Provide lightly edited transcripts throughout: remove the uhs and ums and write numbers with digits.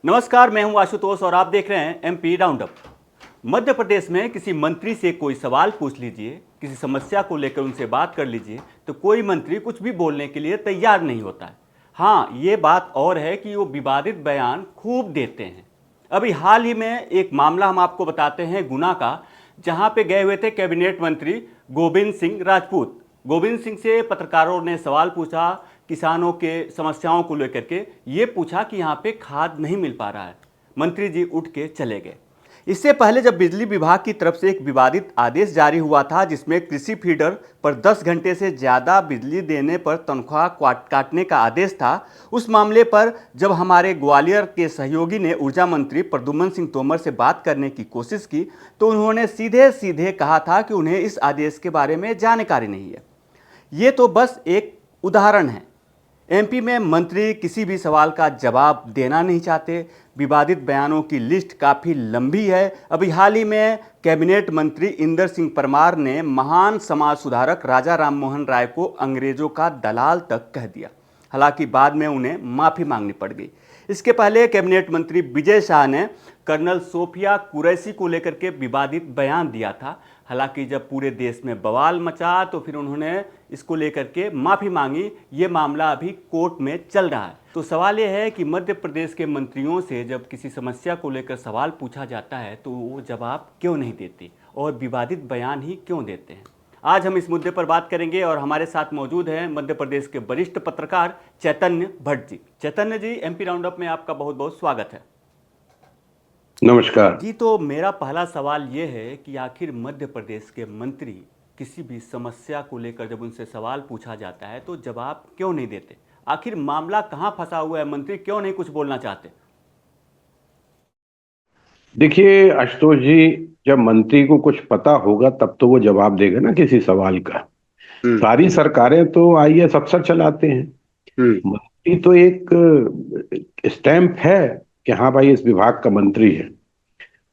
नमस्कार, मैं हूं आशुतोष और आप देख रहे हैं MP round up. Madhya Pradesh में किसी मंत्री से कोई सवाल पूछ लीजिए, किसी समस्या को लेकर उनसे बात कर लीजिए, तो कोई मंत्री कुछ भी बोलने के लिए तैयार नहीं होता है। हाँ, ये बात और है कि वो विवादित बयान खूब देते हैं। अभी हाल ही में एक मामला हम आपको बताते हैं गुना का, जहाँ पे गए हुए थे कैबिनेट मंत्री गोविंद सिंह राजपूत। गोविंद सिंह से पत्रकारों ने सवाल पूछा, किसानों के समस्याओं को लेकर के ये पूछा कि यहाँ पे खाद नहीं मिल पा रहा है। मंत्री जी उठ के चले गए। इससे पहले जब बिजली विभाग की तरफ से एक विवादित आदेश जारी हुआ था, जिसमें कृषि फीडर पर 10 घंटे से ज़्यादा बिजली देने पर तनख्वाह काटने का आदेश था, उस मामले पर जब हमारे ग्वालियर के सहयोगी ने ऊर्जा मंत्री प्रद्युम्न सिंह तोमर से बात करने की कोशिश की, तो उन्होंने सीधे सीधे कहा था कि उन्हें इस आदेश के बारे में जानकारी नहीं है। ये तो बस एक उदाहरण है। एमपी में मंत्री किसी भी सवाल का जवाब देना नहीं चाहते। विवादित बयानों की लिस्ट काफ़ी लंबी है। अभी हाल ही में कैबिनेट मंत्री इंदर सिंह परमार ने महान समाज सुधारक राजा राममोहन राय को अंग्रेजों का दलाल तक कह दिया। हालांकि बाद में उन्हें माफ़ी मांगनी पड़ गई। इसके पहले कैबिनेट मंत्री विजय शाह ने कर्नल सोफिया कुरैशी को लेकर के विवादित बयान दिया था। हालांकि जब पूरे देश में बवाल मचा तो फिर उन्होंने इसको लेकर के माफ़ी मांगी। ये मामला अभी कोर्ट में चल रहा है। तो सवाल ये है कि मध्य प्रदेश के मंत्रियों से जब किसी समस्या को लेकर सवाल पूछा जाता है तो वो जवाब क्यों नहीं देते और विवादित बयान ही क्यों देते हैं। आज हम इस मुद्दे पर बात करेंगे और हमारे साथ मौजूद हैं मध्य प्रदेश के वरिष्ठ पत्रकार चैतन्य Bhatt ji. Chaitanya ji, MP round up में आपका बहुत बहुत स्वागत है। नमस्कार जी, तो मेरा पहला सवाल ये है कि आखिर मध्य प्रदेश के मंत्री किसी भी समस्या को लेकर जब उनसे सवाल पूछा जाता है तो जवाब क्यों नहीं देते? आखिर मामला कहाँ फंसा हुआ है? मंत्री क्यों नहीं कुछ बोलना चाहते? देखिए आशुतोष जी, जब मंत्री को कुछ पता होगा तब तो वो जवाब देगा ना किसी सवाल का। सारी सरकारें तो आईएएस अफसर चलाते हैं। मंत्री तो एक स्टैंप है कि हाँ भाई इस विभाग का मंत्री है।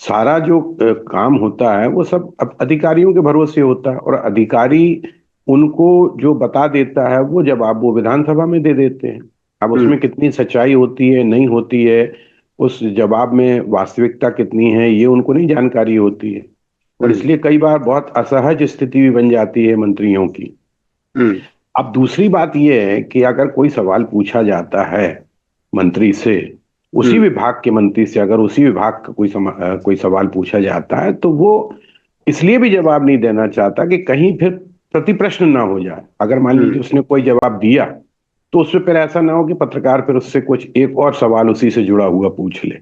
सारा जो काम होता है वो सब अधिकारियों के भरोसे होता है, और अधिकारी उनको जो बता देता है वो जवाब वो विधानसभा में दे देते हैं। अब उसमें कितनी सच्चाई होती है नहीं होती है, उस जवाब में वास्तविकता कितनी है, ये उनको नहीं जानकारी होती है। और इसलिए कई बार बहुत असहज स्थिति भी बन जाती है मंत्रियों की। अब दूसरी बात यह है कि अगर कोई सवाल पूछा जाता है मंत्री से, उसी विभाग के मंत्री से अगर उसी विभाग का कोई सवाल पूछा जाता है, तो वो इसलिए भी जवाब नहीं देना चाहता कि कहीं फिर प्रति प्रश्न ना हो जाए। अगर मान लीजिए उसने कोई जवाब दिया तो उससे फिर ऐसा ना हो कि पत्रकार फिर उससे कुछ एक और सवाल उसी से जुड़ा हुआ पूछ ले।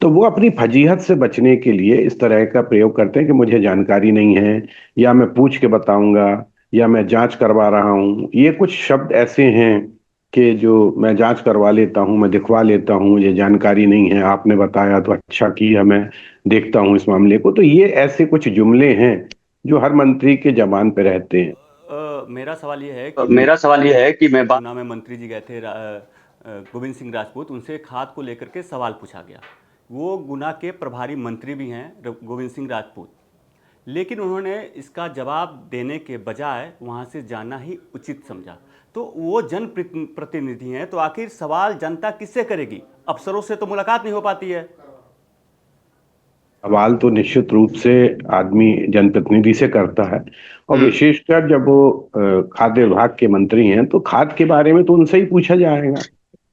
तो वो अपनी फजीहत से बचने के लिए इस तरह का प्रयोग करते हैं कि मुझे जानकारी नहीं है, या मैं पूछ के बताऊंगा, या मैं जांच करवा रहा हूं। ये कुछ शब्द ऐसे हैं कि जो मैं जांच करवा लेता हूं, मैं दिखवा लेता हूं, मुझे जानकारी नहीं है, आपने बताया तो अच्छा किया, मैं देखता हूं इस मामले को। तो ये ऐसे कुछ जुमले हैं जो हर मंत्री के जबान पे रहते हैं। मेरा सवाल ये है कि मैं गुना में मंत्री जी गए थे गोविंद सिंह राजपूत, उनसे खाद को लेकर के सवाल पूछा गया। वो गुना के प्रभारी मंत्री भी हैं गोविंद सिंह राजपूत, लेकिन उन्होंने इसका जवाब देने के बजाय वहाँ से जाना ही उचित समझा। तो वो जन प्रतिनिधि हैं, तो आखिर सवाल जनता किससे करेगी? अफसरों से तो मुलाकात नहीं हो पाती है। सवाल तो निश्चित रूप से आदमी जनप्रतिनिधि से करता है, और विशेषकर जब वो खाद्य विभाग के मंत्री हैं तो खाद के बारे में तो उनसे ही पूछा जाएगा।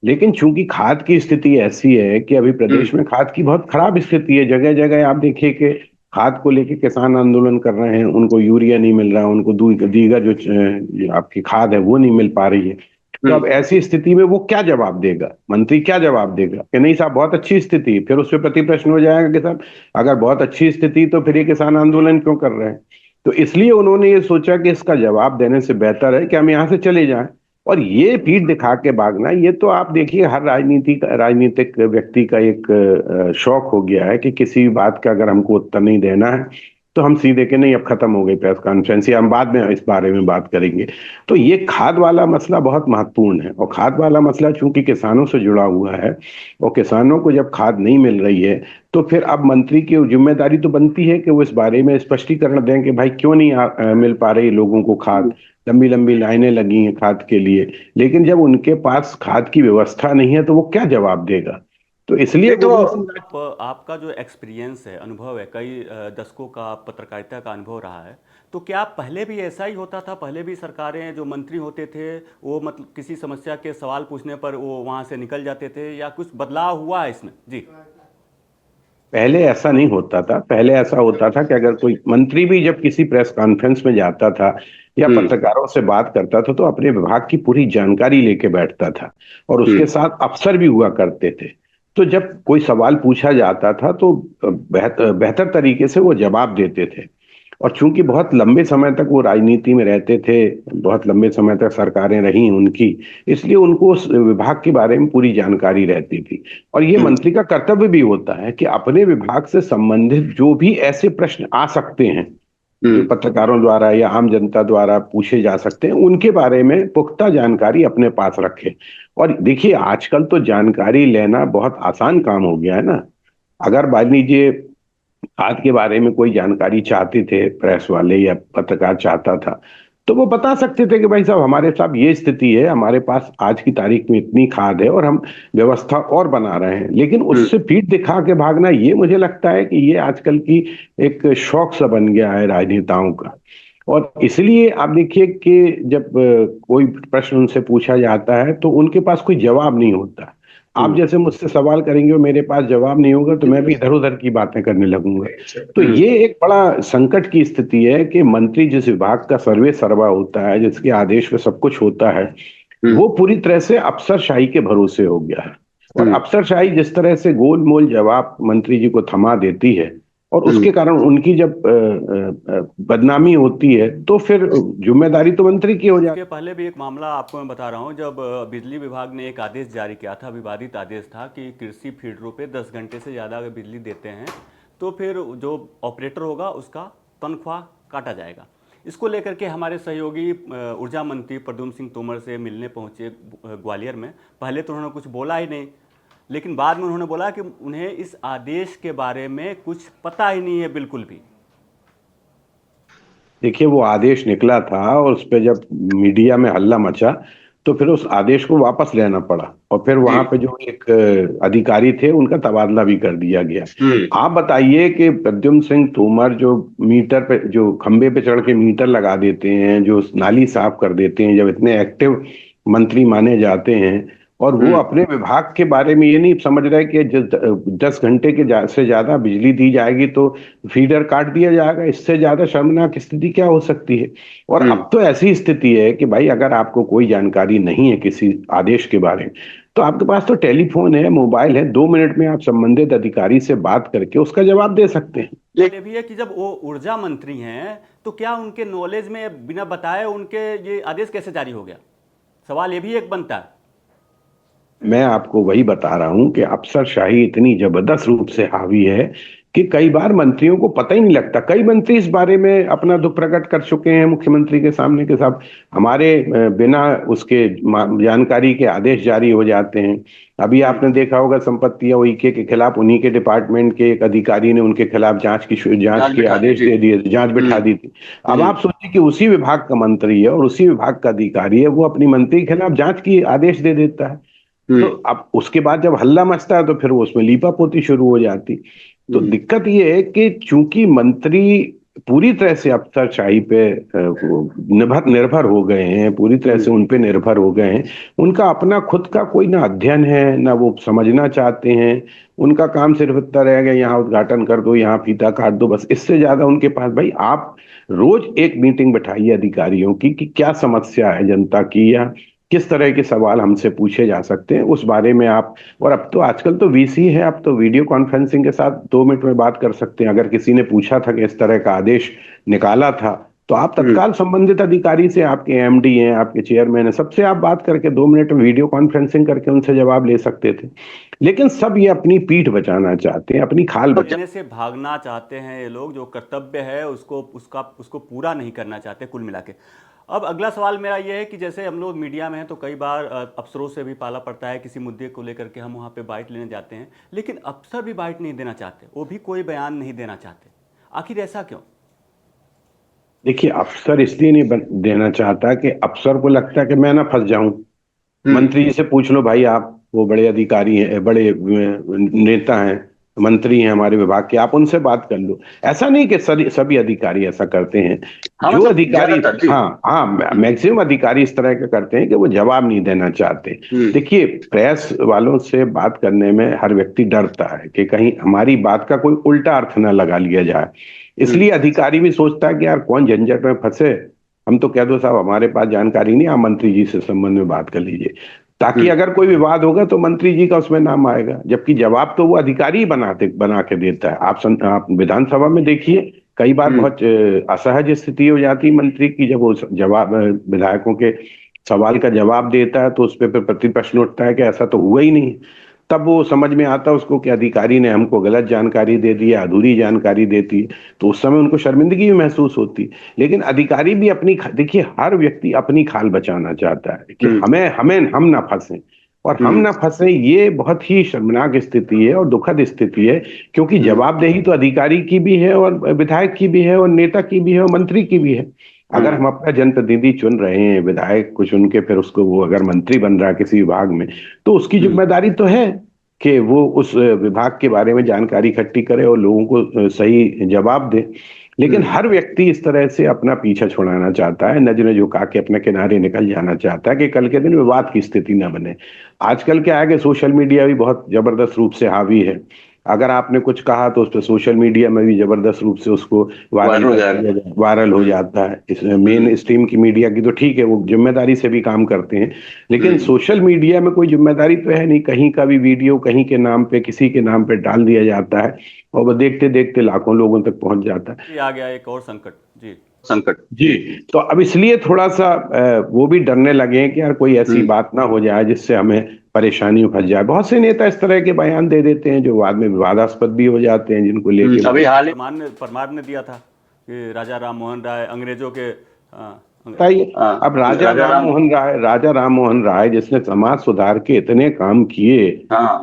लेकिन चूंकि खाद की स्थिति ऐसी है कि अभी प्रदेश में खाद की बहुत खराब स्थिति है। जगह जगह आप देखिए कि खाद को लेके किसान आंदोलन कर रहे हैं, उनको यूरिया नहीं मिल रहा है, उनको दीगर जो आपकी खाद है वो नहीं मिल पा रही है। तो अब ऐसी स्थिति में वो क्या जवाब देगा? मंत्री क्या जवाब देगा कि नहीं साहब बहुत अच्छी स्थिति? फिर उस पर प्रति प्रश्न हो जाएगा कि साहब अगर बहुत अच्छी स्थिति तो फिर ये किसान आंदोलन क्यों कर रहे हैं? तो इसलिए उन्होंने ये सोचा कि इसका जवाब देने से बेहतर है कि हम यहाँ से चले जाएं। और ये पीठ दिखा के भागना, ये तो आप देखिए हर राजनीतिक व्यक्ति का एक शौक हो गया है कि किसी भी बात का अगर हमको उत्तर नहीं देना है तो हम सीधे के नहीं अब खत्म हो गई प्रेस कॉन्फ्रेंस, या हम बाद में इस बारे में बात करेंगे। तो ये खाद वाला मसला बहुत महत्वपूर्ण है, और खाद वाला मसला चूंकि किसानों से जुड़ा हुआ है, और किसानों को जब खाद नहीं मिल रही है तो फिर अब मंत्री की जिम्मेदारी तो बनती है कि वो इस बारे में स्पष्टीकरण दें कि भाई क्यों नहीं मिल पा रही लोगों को खाद। लंबी लंबी लाइनें लगी हैं खाद के लिए, लेकिन जब उनके पास खाद की व्यवस्था नहीं है तो वो क्या जवाब देगा? तो इसलिए नहीं तो गोविंद सिंह आपका जो एक्सपीरियंस है, अनुभव है, कई दशकों का पत्रकारिता का अनुभव रहा है, तो क्या पहले भी ऐसा ही होता था? पहले भी सरकारें, जो मंत्री होते थे, वो मतलब किसी समस्या के सवाल पूछने पर वो वहाँ से निकल जाते थे, या कुछ बदलाव हुआ है इसमें? जी। पहले ऐसा नहीं होता था। पहले ऐसा होता था कि अगर कोई मंत्री भी जब किसी प्रेस कॉन्फ्रेंस में जाता था या पत्रकारों से बात करता था तो अपने विभाग की पूरी जानकारी लेके बैठता था, और उसके साथ अफसर भी हुआ करते थे। तो जब कोई सवाल पूछा जाता था तो बेहतर तरीके से वो जवाब देते थे। और चूंकि बहुत लंबे समय तक वो राजनीति में रहते थे, बहुत लंबे समय तक सरकारें रही उनकी, इसलिए उनको उस विभाग के बारे में पूरी जानकारी रहती थी। और ये मंत्री का कर्तव्य भी होता है कि अपने विभाग से संबंधित जो भी ऐसे प्रश्न आ सकते हैं, जो पत्रकारों द्वारा या आम जनता द्वारा पूछे जा सकते हैं, उनके बारे में पुख्ता जानकारी अपने पास रखे। और देखिए, आजकल तो जानकारी लेना बहुत आसान काम हो गया है ना। अगर मान लीजिए आज के बारे में कोई जानकारी चाहते थे, प्रेस वाले या पत्रकार चाहता था, तो वो बता सकते थे कि भाई साहब हमारे साथ ये स्थिति है, हमारे पास आज की तारीख में इतनी खाद है और हम व्यवस्था और बना रहे हैं। लेकिन उससे पीठ दिखा के भागना, ये मुझे लगता है कि ये आजकल की एक शौक सा बन गया है राजनेताओं का। और इसलिए आप देखिए कि जब कोई प्रश्न उनसे पूछा जाता है तो उनके पास कोई जवाब नहीं होता। आप जैसे मुझसे सवाल करेंगे और मेरे पास जवाब नहीं होगा तो मैं भी इधर उधर की बातें करने लगूंगा। तो ये एक बड़ा संकट की स्थिति है कि मंत्री जिस विभाग का सर्वे सर्वा होता है, जिसके आदेश पे सब कुछ होता है, वो पूरी तरह से अफसरशाही के भरोसे हो गया है। और अफसरशाही जिस तरह से गोलमोल जवाब मंत्री जी को थमा देती है, और उसके कारण उनकी जब बदनामी होती है, तो फिर जिम्मेदारी तो मंत्री की हो जाती है। पहले भी एक मामला आपको मैं बता रहा हूं, जब बिजली विभाग ने एक आदेश जारी किया था, विवादित आदेश था कि कृषि फीडरों पे 10 घंटे से ज़्यादा अगर बिजली देते हैं तो फिर जो ऑपरेटर होगा उसका तनख्वाह काटा जाएगा। इसको लेकर के हमारे सहयोगी ऊर्जा मंत्री प्रद्युम्न सिंह तोमर से मिलने पहुंचे ग्वालियर में। पहले तो उन्होंने कुछ बोला ही नहीं, लेकिन बाद में उन्होंने बोला कि उन्हें इस आदेश के बारे में कुछ पता ही नहीं है बिल्कुल भी। देखिए, वो आदेश निकला था और उस पर जब मीडिया में हल्ला मचा तो फिर उस आदेश को वापस लेना पड़ा, और फिर वहां पे जो एक अधिकारी थे उनका तबादला भी कर दिया गया। आप बताइए कि प्रद्युम्न सिंह तोमर जो मीटर पे, जो खंबे पे चढ़ के मीटर लगा देते हैं, जो नाली साफ कर देते हैं, जब इतने एक्टिव मंत्री माने जाते हैं, और वो अपने विभाग के बारे में ये नहीं समझ रहे कि 10 घंटे के से ज्यादा बिजली दी जाएगी तो फीडर काट दिया जाएगा। इससे ज्यादा शर्मनाक स्थिति क्या हो सकती है। और अब तो ऐसी स्थिति है कि भाई अगर आपको कोई जानकारी नहीं है किसी आदेश के बारे में, तो आपके पास तो टेलीफोन है, मोबाइल है, 2 मिनट में आप संबंधित अधिकारी से बात करके उसका जवाब दे सकते हैं। ये भी है कि जब वो ऊर्जा मंत्री हैं तो क्या उनके नॉलेज में बिना बताए उनके ये आदेश कैसे जारी हो गया? सवाल ये भी एक बनता है। मैं आपको वही बता रहा हूं कि अफसरशाही इतनी जबरदस्त रूप से हावी है कि कई बार मंत्रियों को पता ही नहीं लगता। कई मंत्री इस बारे में अपना दुख प्रकट कर चुके हैं मुख्यमंत्री के सामने के साथ, हमारे बिना उसके जानकारी के आदेश जारी हो जाते हैं। अभी आपने देखा होगा संपत्तियां उइके के खिलाफ उन्हीं के डिपार्टमेंट के एक अधिकारी ने उनके खिलाफ जांच के आदेश दे दिए, जांच बिठा दी थी। अब आप सोचिए कि उसी विभाग का मंत्री है और उसी विभाग का अधिकारी है, वो अपनी मंत्री के खिलाफ जांच की आदेश दे देता है। तो अब उसके बाद जब हल्ला मचता है तो फिर वो उसमें लीपापोती शुरू हो जाती। तो दिक्कत ये है कि चूंकि मंत्री पूरी तरह से अफसरशाही पे निर्भर हो गए हैं, पूरी तरह से उन पे निर्भर हो गए हैं, उनका अपना खुद का कोई ना अध्ययन है, ना वो समझना चाहते हैं। उनका काम सिर्फ इतना रह गया, यहाँ उद्घाटन कर दो, यहाँ फीता काट दो, बस। इससे ज्यादा उनके पास, भाई आप रोज एक मीटिंग बैठाइए अधिकारियों की कि क्या समस्या है जनता की, या किस तरह के सवाल हमसे पूछे जा सकते हैं, उस बारे में आप। और अब तो आजकल तो वीसी है, अब तो वीडियो कॉन्फ्रेंसिंग के साथ 2 मिनट में बात कर सकते हैं। अगर किसी ने पूछा था कि इस तरह का आदेश निकाला था, तो आप तत्काल संबंधित अधिकारी से, आपके एमडी हैं, आपके चेयरमैन हैं, सबसे आप बात करके 2 मिनट में वीडियो कॉन्फ्रेंसिंग करके उनसे जवाब ले सकते थे। लेकिन सब ये अपनी पीठ बचाना चाहते हैं, अपनी खाल बचाने से भागना चाहते हैं ये लोग। जो कर्तव्य है उसको पूरा नहीं करना चाहते कुल मिला के। अब अगला सवाल मेरा ये है कि जैसे हम लोग मीडिया में हैं तो कई बार अफसरों से भी पाला पड़ता है, किसी मुद्दे को लेकर के हम वहाँ पे बाइट लेने जाते हैं, लेकिन अफसर भी बाइट नहीं देना चाहते, वो भी कोई बयान नहीं देना चाहते। आखिर ऐसा क्यों? देखिए, अफसर इसलिए नहीं देना चाहता कि अफसर को लगता है कि मैं ना फंस जाऊं। मंत्री जी से पूछ लो भाई आप, वो बड़े अधिकारी हैं, बड़े नेता हैं, मंत्री हैं हमारे विभाग के, आप उनसे बात कर लो। ऐसा नहीं कि सभी अधिकारी ऐसा करते हैं। हाँ जो मतलब अधिकारी, ज्यादातर जी। हाँ हाँ, मैक्सिमम अधिकारी इस तरह का करते हैं कि वो जवाब नहीं देना चाहते। देखिए, प्रेस वालों से बात करने में हर व्यक्ति डरता है कि कहीं हमारी बात का कोई उल्टा अर्थ ना लगा लिया जाए, इसलिए अधिकारी भी सोचता है कि यार कौन झंझट में फंसे, हम तो कह दो साहब हमारे पास जानकारी नहीं, आप मंत्री जी से संबंध में बात कर लीजिए, ताकि अगर कोई विवाद होगा तो मंत्री जी का उसमें नाम आएगा, जबकि जवाब तो वो अधिकारी ही बना के देता है। आप विधानसभा में देखिए, कई बार बहुत असहज स्थिति हो जाती है मंत्री की, जब वो जवाब विधायकों के सवाल का जवाब देता है तो उस पर फिर प्रतिप्रश्न उठता है कि ऐसा तो हुआ ही नहीं। तब वो समझ में आता है उसको कि अधिकारी ने हमको गलत जानकारी दे दी, अधूरी जानकारी देती, तो उस समय उनको शर्मिंदगी भी महसूस होती। लेकिन अधिकारी भी देखिए, हर व्यक्ति अपनी खाल बचाना चाहता है कि हमें हमें हम ना फंसे, और हम ना फंसे, ये बहुत ही शर्मनाक स्थिति है और दुखद स्थिति है, क्योंकि जवाबदेही तो अधिकारी की भी है और विधायक की भी है और नेता की भी है और मंत्री की भी है। अगर हम अपना जनप्रतिनिधि चुन रहे हैं, विधायक को चुन के फिर उसको, वो अगर मंत्री बन रहा है किसी विभाग में, तो उसकी जिम्मेदारी तो है कि वो उस विभाग के बारे में जानकारी इकट्ठी करे और लोगों को सही जवाब दे। लेकिन हर व्यक्ति इस तरह से अपना पीछा छुड़ाना चाहता है, नजरें झुका के अपने किनारे निकल जाना चाहता है कि कल के दिन विवाद की स्थिति न बने। आजकल क्या है कि सोशल मीडिया भी बहुत जबरदस्त रूप से हावी है। अगर आपने कुछ कहा तो उस पर सोशल मीडिया में भी जबरदस्त रूप से उसको वायरल हो जाता है। इस मेन स्ट्रीम की मीडिया की तो ठीक है, वो जिम्मेदारी से भी काम करते हैं, लेकिन सोशल मीडिया में कोई जिम्मेदारी तो है नहीं, कहीं का भी वीडियो कहीं के नाम पे, किसी के नाम पे डाल दिया जाता है और वो देखते देखते लाखों लोगों तक पहुंच जाता है। ये आ गया एक और संकट जी। तो अब इसलिए थोड़ा सा वो भी डरने लगे हैं कि यार कोई ऐसी बात ना हो जाए जिससे हमें परेशानी फंस जाए। बहुत से नेता इस तरह के बयान दे देते हैं जो बाद में विवादास्पद भी हो जाते हैं, जिनको लेके अभी हाल परमार ने दिया था कि राजा राम मोहन राय अंग्रेजों के बताइए। अब राजा राम मोहन राय जिसने समाज सुधार के इतने काम किए,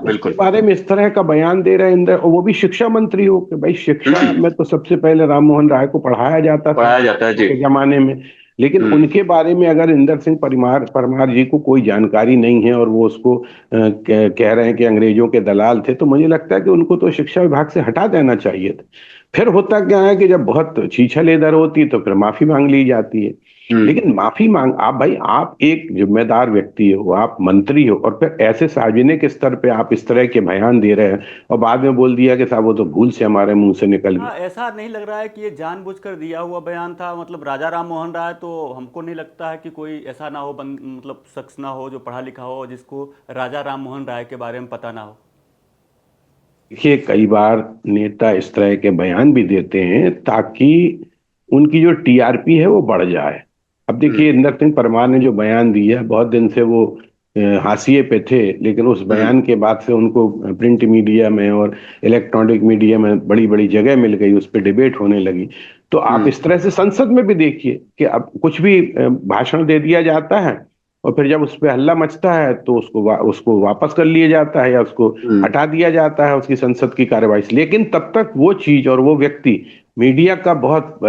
उसके बारे में इस तरह का बयान दे रहे हैं इंदर, और वो भी शिक्षा मंत्री हो कि भाई शिक्षा में तो सबसे पहले राम मोहन राय को पढ़ाया जाता है के जमाने में, लेकिन उनके बारे में अगर इंदर सिंह परमार जी को कोई जानकारी नहीं है और वो उसको कह रहे हैं कि अंग्रेजों के दलाल थे, तो मुझे लगता है कि उनको तो शिक्षा विभाग से हटा देना चाहिए था। फिर होता क्या है कि जब बहुत छीछल इधर होती तो फिर माफी मांग ली जाती है। लेकिन माफी मांग, आप एक जिम्मेदार व्यक्ति हो, आप मंत्री हो, और फिर ऐसे सार्वजनिक स्तर पे आप इस तरह के बयान दे रहे हैं और बाद में बोल दिया कि साहब वो तो भूल से हमारे मुंह से निकल गया। ऐसा नहीं लग रहा है कि ये जानबूझकर दिया हुआ बयान था? मतलब राजा राम मोहन राय, तो हमको नहीं लगता है कि कोई ऐसा ना हो, मतलब शख्स ना हो जो पढ़ा लिखा हो जिसको राजा राम मोहन राय के बारे में पता ना हो। देखिए, कई बार नेता इस तरह के बयान भी देते हैं ताकि उनकी जो टीआरपी है वो बढ़ जाए। अब देखिए, इंदर सिंह परमार ने जो बयान दिया, बहुत दिन से वो हाशिए पे थे, लेकिन उस बयान के बाद से उनको प्रिंट मीडिया में और इलेक्ट्रॉनिक मीडिया में बड़ी बड़ी जगह मिल गई, उस पर डिबेट होने लगी। तो आप इस तरह से संसद में भी देखिए कि अब कुछ भी भाषण दे दिया जाता है और फिर जब उस पर हल्ला मचता है तो उसको वापस कर लिया जाता है या उसको हटा दिया जाता है उसकी संसद की कार्यवाही से। लेकिन तब तक वो चीज और वो व्यक्ति मीडिया का बहुत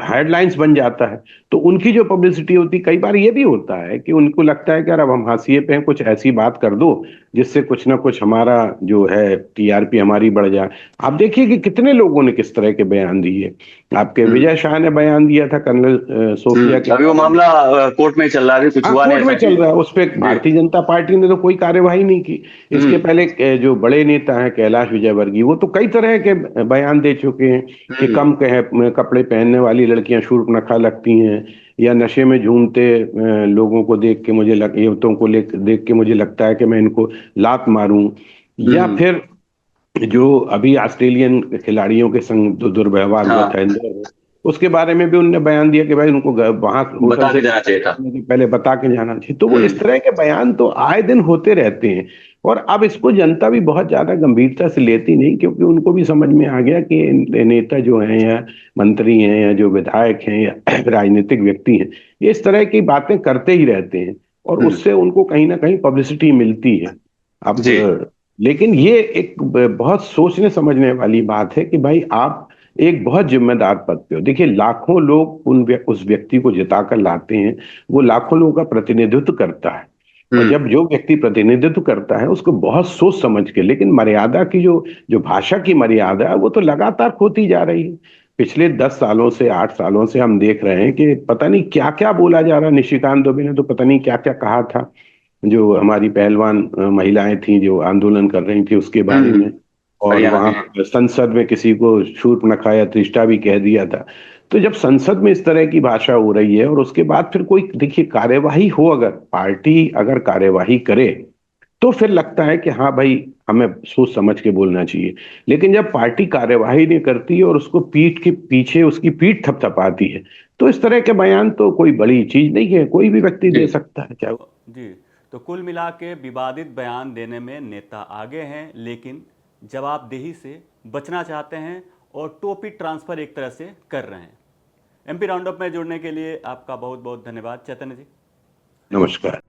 हेडलाइंस बन जाता है, तो उनकी जो पब्लिसिटी होती, कई बार ये भी होता है कि उनको लगता है कि यार अब हम हाशिए पे हैं, कुछ ऐसी बात कर दो जिससे कुछ ना कुछ हमारा जो है टीआरपी हमारी बढ़ जाए। आप देखिए कि कितने लोगों ने किस तरह के बयान दिए। आपके विजय शाह ने बयान दिया था कर्नल सोफिया के, अभी वो मामला कोर्ट में चल रहा है, कुछ हुआ नहीं, कोर्ट में चल रहा है, उस पर भारतीय जनता पार्टी ने तो कोई कार्यवाही नहीं की। इसके पहले जो बड़े नेता हैं कैलाश विजयवर्गीय, वो तो कई तरह के बयान दे चुके हैं कि कम कपड़े पहनने वाली लड़कियां शूर्पणखा लगती हैं, या नशे में झूमते लोगों को देख के युवकों को देख के मुझे लगता है कि मैं इनको लात मारूं, या फिर जो अभी ऑस्ट्रेलियन खिलाड़ियों के संग दुर्व्यवहार हुआ था इंदौर में, उसके बारे में भी उन्होंने बयान दिया कि भाई उनको वहां बता के जाना चाहिए था, पहले बता के जाना चाहिए। तो वो इस तरह के बयान तो आए दिन होते रहते हैं, और अब इसको जनता भी बहुत ज्यादा गंभीरता से लेती नहीं, क्योंकि उनको भी समझ में आ गया कि नेता जो हैं या मंत्री हैं या जो विधायक हैं या राजनीतिक व्यक्ति हैं, ये इस तरह की बातें करते ही रहते हैं और उससे उनको कहीं ना कहीं पब्लिसिटी मिलती है। अब लेकिन ये एक बहुत सोचने समझने वाली बात है कि भाई आप एक बहुत जिम्मेदार पद पे हो। देखिए, लाखों लोग उस व्यक्ति को जिताकर लाते हैं, वो लाखों लोगों का प्रतिनिधित्व करता है। और जब जो व्यक्ति प्रतिनिधित्व करता है उसको बहुत सोच समझ के, लेकिन मर्यादा की जो जो भाषा की मर्यादा है वो तो लगातार खोती जा रही है। पिछले 10 सालों से 8 सालों से हम देख रहे हैं कि पता नहीं क्या क्या बोला जा रहा है। निशिकांत दुबे ने तो पता नहीं क्या क्या कहा था, जो हमारी पहलवान महिलाएं थी जो आंदोलन कर रही थी उसके बारे में, और हरियाणा वहां संसद में किसी को शूर्पणखा या त्रिष्टा भी कह दिया था। तो जब संसद में इस तरह की भाषा हो रही है और उसके बाद फिर कोई देखिए कार्यवाही हो, अगर पार्टी अगर कार्यवाही करे तो फिर लगता है कि हाँ भाई हमें सोच समझ के बोलना चाहिए। लेकिन जब पार्टी कार्यवाही नहीं करती है और उसको पीठ के पीछे उसकी पीठ थपथपाती है, तो इस तरह के बयान तो कोई बड़ी चीज नहीं है, कोई भी व्यक्ति दे सकता है, चाहे जी। तो कुल मिला के विवादित बयान देने में नेता आगे हैं, लेकिन जवाबदेही से बचना चाहते हैं और टोपी ट्रांसफर एक तरह से कर रहे हैं। एमपी राउंडअप में जुड़ने के लिए आपका बहुत बहुत धन्यवाद चैतन्य जी। नमस्कार।